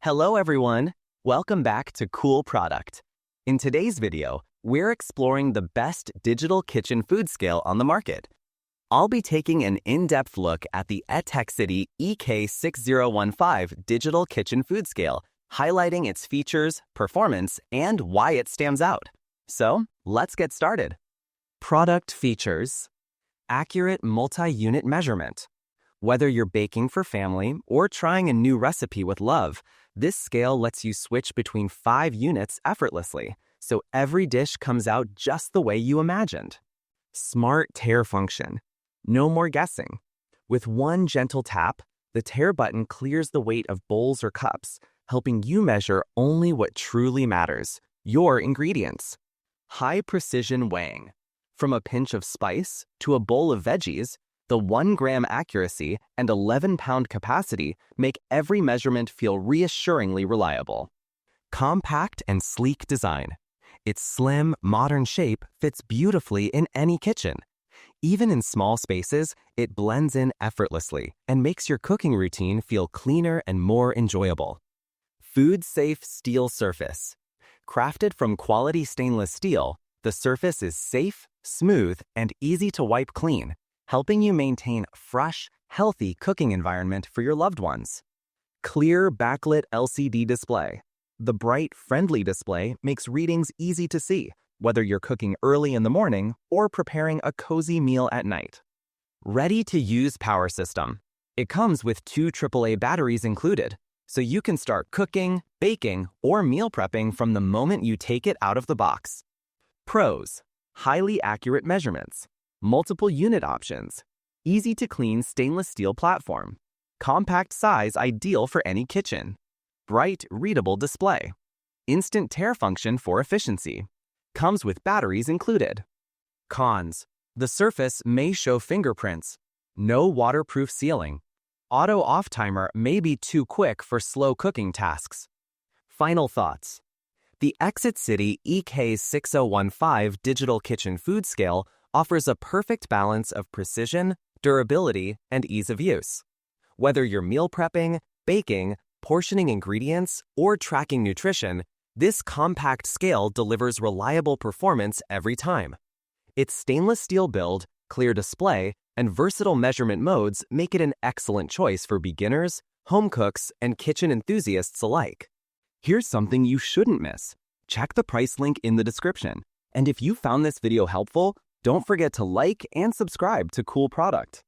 Hello everyone! Welcome back to Cool Product. In today's video, we're exploring the best digital kitchen food scale on the market. I'll be taking an in-depth look at the Etexity EK6015 digital kitchen food scale, highlighting its features, performance, and why it stands out. So, let's get started. Product features: accurate multi-unit measurement. Whether you're baking for family or trying a new recipe with love, this scale lets you switch between 5 units effortlessly, so every dish comes out just the way you imagined. Smart tare function. No more guessing. With one gentle tap, the tare button clears the weight of bowls or cups, helping you measure only what truly matters, your ingredients. High precision weighing. From a pinch of spice to a bowl of veggies, the 1-gram accuracy and 11-pound capacity make every measurement feel reassuringly reliable. Compact and sleek design. Its slim, modern shape fits beautifully in any kitchen. Even in small spaces, it blends in effortlessly and makes your cooking routine feel cleaner and more enjoyable. Food-safe steel surface. Crafted from quality stainless steel, the surface is safe, smooth, and easy to wipe clean, helping you maintain a fresh, healthy cooking environment for your loved ones. Clear backlit LCD display. The bright, friendly display makes readings easy to see, whether you're cooking early in the morning or preparing a cozy meal at night. Ready-to-use power system. It comes with 2 AAA batteries included, so you can start cooking, baking, or meal prepping from the moment you take it out of the box. Pros: highly accurate measurements, multiple unit options, easy-to-clean stainless steel platform, compact size ideal for any kitchen, bright, readable display, instant tare function for efficiency, comes with batteries included. Cons: the surface may show fingerprints, no waterproof sealing, auto-off timer may be too quick for slow cooking tasks. Final thoughts: the Etexity EK6015 digital kitchen food scale offers a perfect balance of precision, durability, and ease of use. Whether you're meal prepping, baking, portioning ingredients, or tracking nutrition, this compact scale delivers reliable performance every time. Its stainless steel build, clear display, and versatile measurement modes make it an excellent choice for beginners, home cooks, and kitchen enthusiasts alike. Here's something you shouldn't miss. Check the price link in the description. And if you found this video helpful, don't forget to like and subscribe to Cool Product.